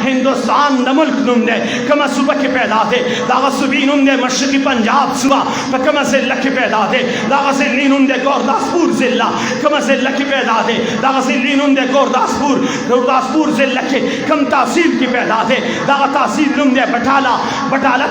हिंदुस्तान द मुल्क नुम दे कम सुबह के पैदा थे दागा सुबी नुम दे मशरकी पंजाब सुबह कम से लख पैदा थे दागा से लीनुम दे गुरदासपुर जिला कम से लख पैदा थे दागा से लीनुम दे गुरदासपुर जिला के कम तहसील की पैदा थे दागा तहसील नुम दे बटाला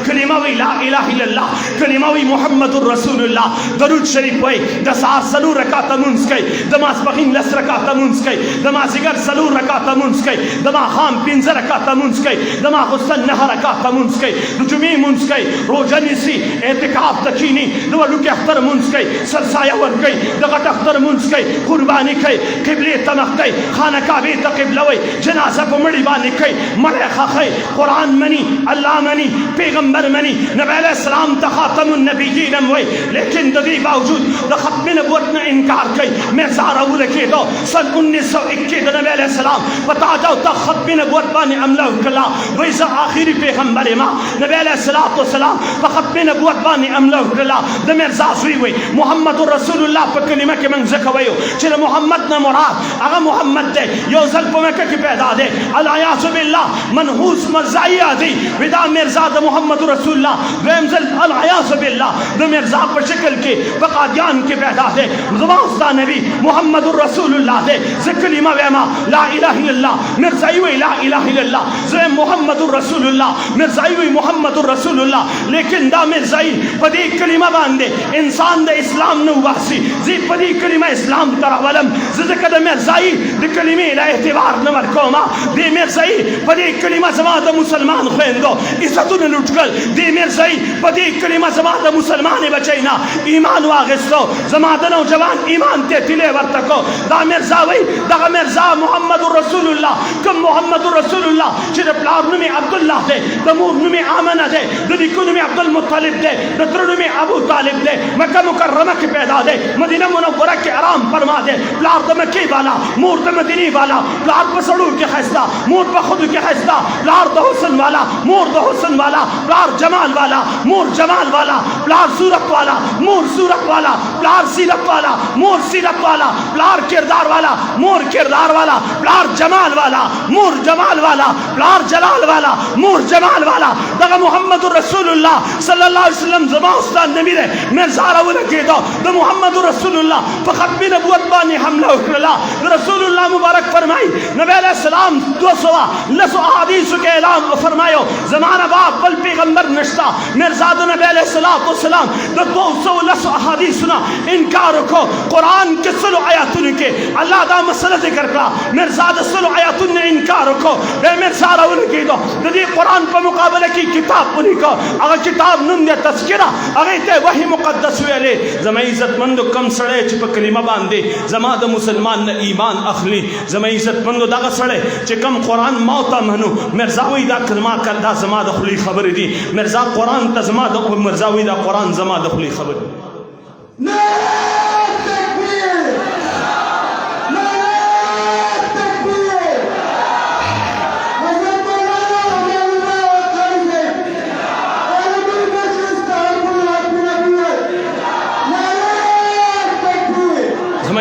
कलिमा वी ला इलाहा इल्लल्लाह कलिमा वी मुहम्मदुर रसूलुल्लाह दरूद शरीफ वे दसार सलू रकात मुंस के दमास बखिन लस रकात मुंस के दमा जिगर सलू रकात मुंस के दमा खाम पिंज रकात मुंस के दमा हुसन नह रकात मुंस के जुमी मुंस के रोजनिसी एतिकाफ तकीनी दवलु के अख्तर मुंस के सरसाया वर के दगत अख्तर मुंस के कुर्बानी के किबले तमख के खाना काबे तकिबलवे जनाजा को मड़ी बानी के मरे खखे कुरान मनी अल्लाह मनी पैगंबर मनी नबी अलैहिस्सलाम तखातमुन नबिय्यीन हुए लेकिन ददी बावजूद द खत्म नबुवत ने इनकार की मैं सारा वो रखे तो सन 1921 नबी अलैहिस्सलाम बता जाओ द खत्म नबुवत बाने अमला कला वैसा आखिरी पैगंबर मां नबी अलैहिस्सलाम द खत्म नबुवत बाने अमला कला द मिर्जा हुई मुहम्मदुर रसूलुल्लाह पर कलिमा के मन ज़कवयो चले मोहम्मद न मुराद अगर मोहम्मद दे यो ज़ल्फ में के पैदा दे अलायासु बिल्लाह मनहूस मज़ाइया दी विदा मिर्जा मोहम्मद रसूलुल्लाह वेमजल अलायास बिल्लाह द मिर्जा पर शक्ल के बकादियान के पैदा थे ज़बास्ता नबी मोहम्मद रसूलुल्लाह दे ज़कलिमा वेमा ला इलाहा इल्लल्लाह मिर्जाई वे ला इलाहा इल्लल्लाह ज़े मोहम्मद रसूलुल्लाह मिर्जाई वे मोहम्मद रसूलुल्लाह लेकिन दा मिर्जाई पदी कलिमा बांधे इंसान दे इस्लाम न वासी जी पदी कलिमा इस्लाम तरवलम ज़कद मिर्जाई द कलिमे ला एतबार न मरकोमा दे मिर्जाई पदी कलिमा ज़मात मुसलमान खेंदो इज्जत न लुटकल दे मिर्जाई पदी कलिमा ज़मात मुसलमान बचैना ईमान वागस्तो ज़मात नौजवान ईमान ते तिले वर्तको दा मिर्जा वही दा मिर्जा मोहम्मदुर रसूलुल्लाह कम मोहम्मदुर रसूलुल्लाह चिर प्लार में अब्दुल्लाह दे दमूर में आमना दे दनिकुन में अब्दुल मुत्तलिब दे दत्रन में अबू तालिब दे मक्का मुकर्रमा के पैदा दे मदीना मुनव्वरा के आराम फरमा दे प्लार द मक्की वाला मूर द मदीनी वाला प्लार पसड़ू के खस्ता मूर बखुद के खस्ता प्लार द हुस्न वाला मूर द हुस्न वाला प्लार जमाल वाला मूर जमाल वाला प्लार सूरत वाला मूर सूरत वाला प्लार सीरत वाला मूर सीरत वाला प्लार किरदार वाला मूर किरदार वाला प्लार जमाल वाला मूर जमाल वाला प्लार जलाल वाला मूर जमाल वाला दगा मुहम्मदुर रसूलुल्लाह सल्लल्लाहु अलैहि वसल्लम ज़बास्ता नबी रे मैं ज़ारा वो लगे दो द मुहम्मदुर रसूलुल्लाह फ़खत भी नबुवत बानी हमला उकरला रसूलुल्लाह मुबारक फरमाई नबी अलैहि सलाम 200 लसो अहादीस के ऐलान फरमायो ज़माना बाप बल पैगंबर नश्ता मिर्जाद नबी अलैहिस्सलाम द 200 लसो अहादीस सुना इनकार को कुरान के सलो आयातुन के अल्लाह दा मसला जिक्र करा मिर्जाद सलो आयातुन ने इनकार को बे मिर्जारा उनकी दो यदि कुरान पर मुकाबले की किताब उन्हीं को अगर किताब नुम दे तस्किरा अगर ते वही मुकद्दस वेले जमा इज्जतमंद कम सड़े चिप कलिमा बांधे जमा द मुसलमान न ईमान अखली जमा इज्जतमंद दागा सड़े चिकम कुरान मौता मनु मिर्जावी दा कलमा करदा जमा द खुली खबर दी मिर्जा कुरान तजमा द मिर्जावी दा कुरान जमा द खुली खबर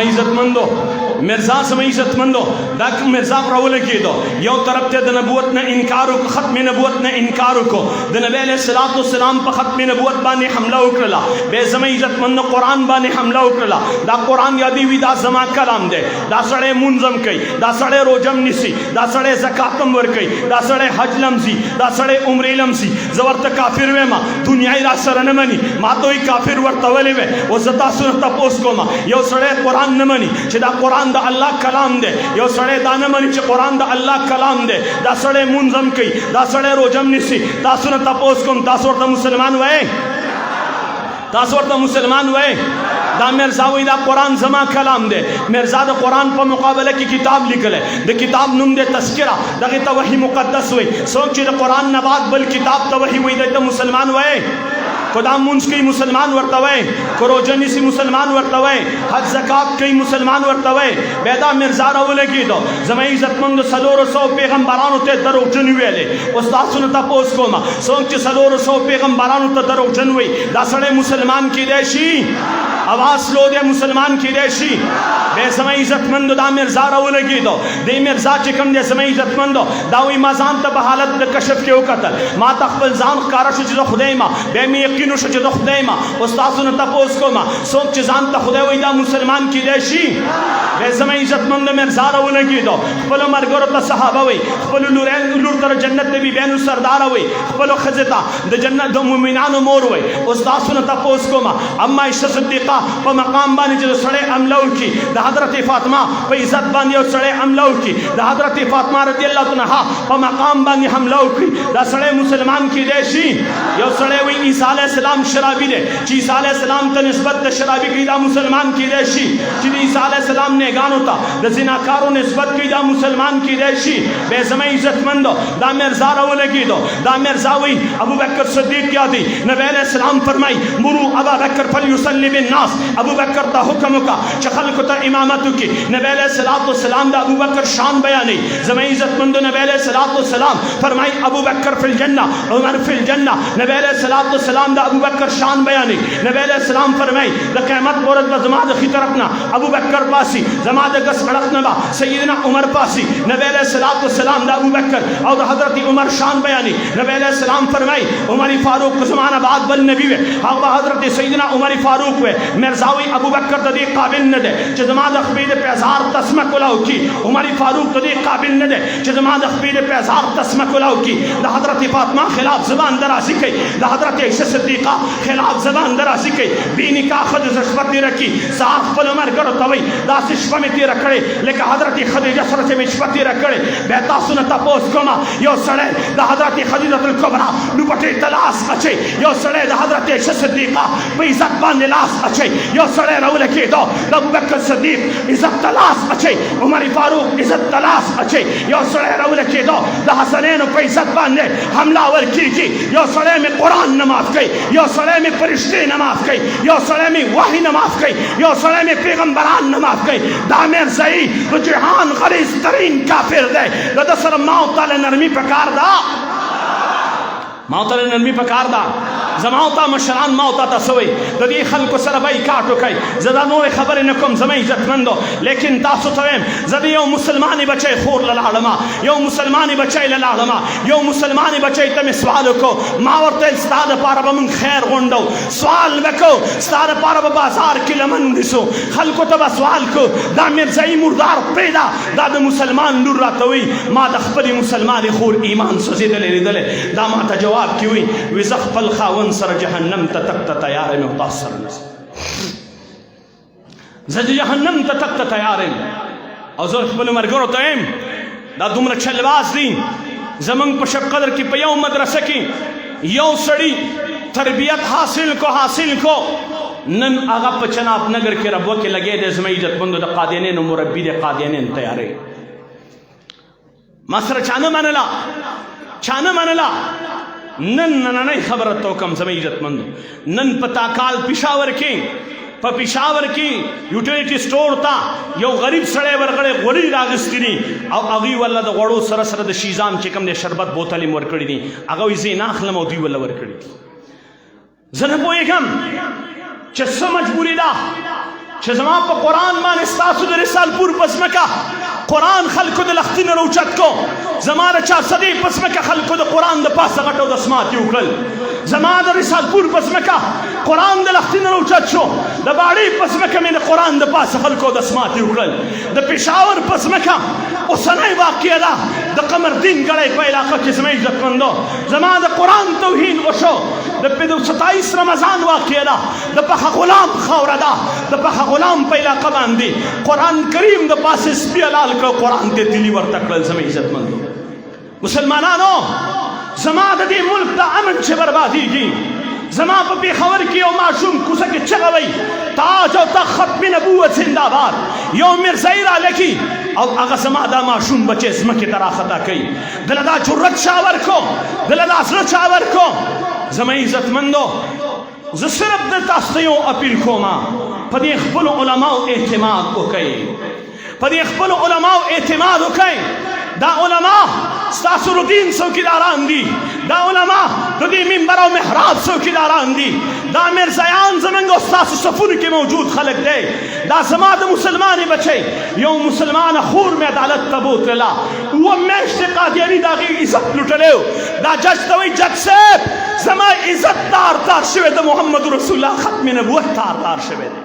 इज्जतमंदो मिर्जा समय इज्जतमंदो दाक मिर्जा रावल की दो यो तरफ ते द नबुवत ने इनकार को खत्म नबुवत ने इनकार को द नबी अलैहिस्सलातु वस्सलाम पर खत्म नबुवत बाने हमला उकरला बे समय इज्जतमंदो कुरान बाने हमला उकरला दा कुरान यादी विदा जमा कलाम दे दा सड़े मुंजम कई दा सड़े रोजम निसी दा सड़े ज़कातम वर कई दा सड़े हज लमसी दा सड़े उम्रे लमसी जवरत काफिर वे मा दुनियाई रा सरन मनी मा तो ही काफिर वर तवले वे ओ जता सुन तपोस को मा यो सड़े कुरान न मनी छदा कुरान दा अल्लाह कलाम दे यो सड़े दान मनी च कुरान दा अल्लाह कलाम दे दा सड़े मुंजम कई दा सड़े रोजम निसी दा सुन तपोस को तासोर दा मुसलमान वे तासोर दा मुसलमान वे दा मिर्जावी दा कुरान जमा कलाम दे मिर्जा दा कुरान पर मुकाबले की किताब लिखले द किताब नुम दे तस्किरा दगे त वही मुकद्दस हुई सोच द कुरान नबाद बल किताब त वही हुई दे मुसलमान वे खुदाम मुंज कई मुसलमान वर्तवे करोजनी सी मुसलमान वर्तवे हज ज़कात कई मुसलमान वर्तवे बेदा मिर्जा रावले की दो जमा इज्जतमंद सलोर सौ पैगंबरान ते दरो जनवेले उस्ताद सुनता पोस को मा सोच सलोर सौ पैगंबरान ते दरो जनवे दासड़े मुसलमान की देशी आवाज लो दे मुसलमान की देशी बे समय इज्जतमंद दा मिर्जा राव लगी दो दे मिर्जा चिकम दे समय इज्जतमंद दावी मजान त बहालत द कशफ के वकत मा तखबल जान कार शु ज खुदैमा बे मी यकीन शु ज खुदैमा उस्ताद न तपोस को मा सोच च जान त खुदै वई दा मुसलमान की देशी बे समय इज्जतमंद मिर्जा राव लगी दो खपल मरगर त सहाबा वई खपल लूर तर जन्नत भी बेनु सरदार वई खपल खजता द जन्नत द मुमिनान मोर वई उस्ताद न तपोस को मा अम्मा इशा सिद्दीका प मकाम बानी जो सड़े अमलौ की द हजरत फातिमा प इज्जत बानी और सड़े अमलौ की द हजरत फातिमा रजी अल्लाह तआला प मकाम बानी हमलौ की द सड़े मुसलमान की देशी यो सड़े हुई ईसा अलैहि सलाम शराबी दे ची ईसा अलैहि सलाम त निस्बत द शराबी की दा मुसलमान की देशी ची ईसा अलैहि सलाम ने गानो ता द जिनाकारों निस्बत की दा मुसलमान की देशी बेसमय इज्जतमंद दा मिर्जा राव लगी दो दा मिर्जा हुई अबू बकर सिद्दीक क्या थी नबी अलैहि सलाम फरमाई मुरु अबा बकर फलयुसल्लि बिन नास अबू बकर दा हुक्म का चखल को ता इमामत की नबी अलैहि सलातो सलाम दा अबू बकर शान बयानी जमई इज्जतमंद नबी अलैहि सलातो सलाम फरमाई अबू बकर फिल जन्ना उमर फिल जन्ना नबी अलैहि सलातो सलाम दा अबू बकर शान बयानी नबी अलैहि सलाम फरमाई द क़यामत औरत व जमात की तरफना अबू बकर पासी जमात गस अड़कना सय्यदना उमर पासी नबी अलैहि सलातो सलाम दा अबू बकर और हजरत उमर शान बयानी नबी अलैहि सलाम फरमाई उमर फारूक ज़माना बाद बल नबी वे हां हजरत सय्यदना उमर फारूक वे मिर्जावी अबू बकर तदी काबिल न दे च जमात अखबीद पे हजार तस्मा कुलाउ की उमर फारूक तदी काबिल न दे च जमात अखबीद पे हजार तस्मा कुलाउ की द हजरत फातिमा खिलाफ ज़बान दराजी की द हजरत आयशा सिद्दीका खिलाफ ज़बान दराजी की बीनी का खुद रिश्वत दे रखी साफ पल उमर करो तवई दास इश्क में तेरा खड़े लेकिन हजरत खदीजा सर से रिश्वत दे रखड़े बेता सुन तपोस कोमा यो सड़े द हजरत खदीजतुल कुबरा दुपट्टे तलाश अच्छे यो सड़े द हजरत आयशा सिद्दीका पे इज्जत बान लाश अच्छे यो सड़े रउल के दो अबू बकर सिद्दीक इज्जत तलाश अच्छे उमर फारूक इज्जत तलाश अच्छे यो सड़े रउल के दो द हसनैन पे इज्जत बान हमलावर की यो सड़े में कुरान नमाज गई यो सड़े में फरिश्ते नमाज गई यो सड़े में वही नमाज गई यो सड़े में पैगंबरान नमाज गई दामेर सही तो जहान गलीज तरीन काफिर दे दसर मौत अल नरमी पकार दा मौत अल नरमी पकार दा जमावता मशरान मौता तसवी ददी खल्क सरबई काटो कई जदा नोर खबर नकम जमे इज्जतमंदो लेकिन तासु तवेम जदी यो मुसलमानी बचे खोर ललाड़मा यो मुसलमानी बचे ललाड़मा यो मुसलमानी बचे तम सवाल को मावरते स्ताद पार बमन खैर गोंडो सवाल बको स्ताद पार बाजार की लमन दिसो खल्क तब सवाल को दामिर जई मुर्दार पैदा दाद मुसलमान लुरा तवी मा दखपली मुसलमान खोर ईमान सजी दले दले दामा ता जवाब की हुई विजखपल खावन सर जहन्नम तक तैयार में मुतासर जज जहन्नम तक तैयार और जो खपल मरगरो तैम दा दुमर छलवास दी जमंग पशब कदर की पयो मदरसे की यो सड़ी तरबियत हासिल को नन आगा पचनाप नगर के रबो के लगे दे जमे इज्जतमंद द कादियाने न मुरब्बी दे कादियाने तैयारे मसर चाने मनला नन नहीं खबर तो कम समय इज्जतमंद नन पता काल पिशावर की यूटिलिटी स्टोर था यो गरीब सड़े वरगड़े गोली रागस्तिनी अब अगी वाला द वड़ो सरसर द शीजाम चिकम ने शरबत बोतली वरकड़ी नी अगो इसे नाखलम औदी वाला वरकड़ी जनबो एकम चस मजबूरी दा चजमा प कुरान मान इस्तासु द रिसालपुर पसमका कुरान खल्को द लख्तिन रोचत को जमाना चा सदी पसमका खल्को द कुरान द पास गटो द स्मात युकल जमाना रिसालपुर पसमका कुरान द लख्तिन रोचत शो द बाड़ी पसमका में द कुरान द पास खल्को द स्मात युकल द पेशावर पसमका उसने वाकिया दा द कमरदीन गड़े पे इलाका किसमें इज्जतमंदो जमाना कुरान तौहीन ओशो द 27 रमजान वाकिया दा द पख गुलाम खौरदा द पख गुलाम पे इलाका बांधी कुरान करीम द पास स्पियलाल को कुरान के दिली वर तकल समय इज्जतमंदो मुसलमानानो जमा दी मुल्क दा अमन से बर्बादी की जमा पे खबर की ओ मासूम कुसक चगवई ताज और तखत में नबूवत जिंदाबाद यो मिर्ज़ाइरा लेकी और अगर जमा दा मासूम बचे इसम की तरह खता कई दलदा जुर्रत शावर को दलदा असर शावर को जमा इज्जतमंदो ज सिर्फ द तास्तियों अपील को मा पदी खपल उलमा एहतिमाद को कई पदी खपल उलमा एहतिमाद को कई दा उलमा सा ناصر الدین څوکیداران دي، دا علما د دې منبر او محراب څوکیداران دي، دا مرزایان زمونږ او ستاسو صفونو کې موجود خلک دی. دا زما د مسلمانې بچی یو مسلمانه خور مې عدالت ته بوتلله، اووه میاشتې قادیاني د هغې عزت لوټلی و. دا جج ته وایي جج صاحب زما عزت تار تار شوی د محمد رسول الله ختم نبوت تار تار شوی دی،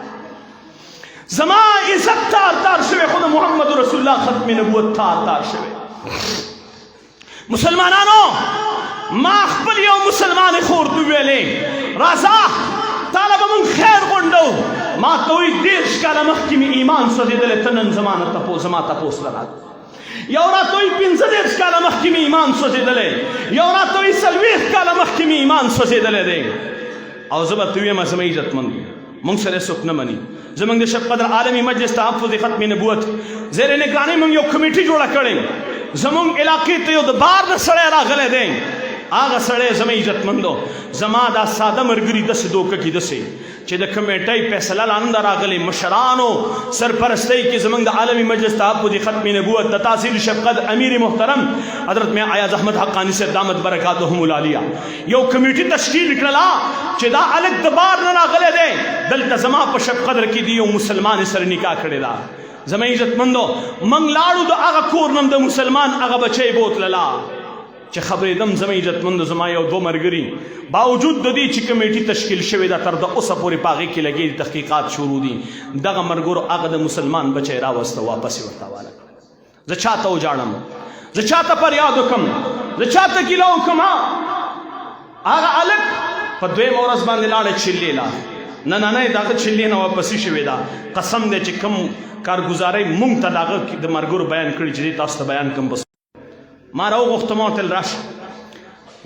زما عزت تار تار شوی خو د محمد رسول الله ختم نبوت تار تار شوی. مسلمانانو ما خپل یو مسلمان خور ته ویلې راځه تاله به مونږ خیر غونډو، ما ته وایي 30 کاله مخکې مې ایمان سوځېدلی، ته نن زما تپوس له راځه. یو راته وایي 15 کاله مخکې مې ایمان سوځېدلی، یو راته وایي 40 کاله مخکې مې ایمان سوځېدلی دی. او زه به ته ویم زما عزتمند مونږ سره څوک نه مني. زمونږ د شب قدر عالمي مجلس تحفظ ختم نبوت زیر نگرانۍ مونږ یو کمیټي جوړه کړې، زمونږ علاقې ته یو د بار نه سړی راغلی دی، هغه سړی زما عزتمندو زما دا ساده ملګري داسې دوکه کې داسې چې د کمیټۍ فیصله لا نه ده راغلې، مشرانو سرپرستۍ کې زمونږ د عالمي مجلس تحفظ ختم نبوت د تحصیل شفقت امیر محترم حضرت میں ایاز احمد حقانی صاحب دامت برکاتهم العالیه یو کمیټي تشکیل کړله چې دا الګ د بار نه راغلی دی، دلته زما په شب قدر کې دی یو مسلمان سره نکاح کړې ده. زما عزتمندو موږ لاړو د هغه کور نم د مسلمان هغه بچی بوتلله چې خبرېدم. زما عزتمندو زما یو دوه ملګري باوجود د دې چې کمیټي تشکیل شوې ده تر د اوسه پورې په هغې کې لګېدي تحقیقات شروع دي، دغه ملګرو هغه د مسلمان بچی راوسته واپس یې ورته حواله کړه. زه چاته وجاړم، زه چاته فریاد وکړم، زه چاته ګیله وکړم؟ هغه هلک په دویمه ورځ باندې لاړې چلې لا نه د هغه چلې نه واپسي شوې ده. قسم دی چې کوم کارګزارۍ مونږ ته د هغه د ملګرو بیان کړي چې دې تاسو ته بیان کړم. بس ما راوغوښته ما ورته ویل راشه.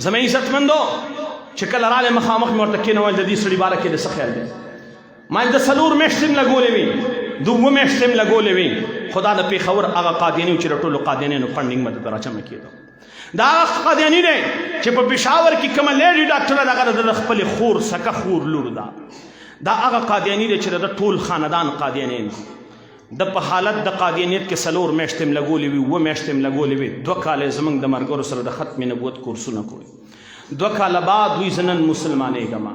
زما عزتمندو چې کله راغلی مخامخ مې ورته کېنول د دې سړي باره کې د څه خیال دی؟ ما د 4 میاشتې هم لګولې وي، د 7 میاشتې هم لګولې وي، خو دا د پېښور هغه قادیاني و چې د ټولو قادیانیانو فنډینګ مدد راچمه کېدو. دا هغه قادیاني دی چې په پېښور کې کومه لیډي ډاکټره ده هغه د خپلې خور سکه خور لور ده. دا هغه قادیاني دی چې د ټول خاندان قادیانیان دي. د په حالت د قادیانیت کې 4 میاشتې هم لګولې وي، 7 میاشتې هم لګولې وي، 2 کاله یې زموږ د ملګرو سره د ختم نبوت کورسونه کوي. 2 کاله بعد دوی زه نن مسلمانېږم.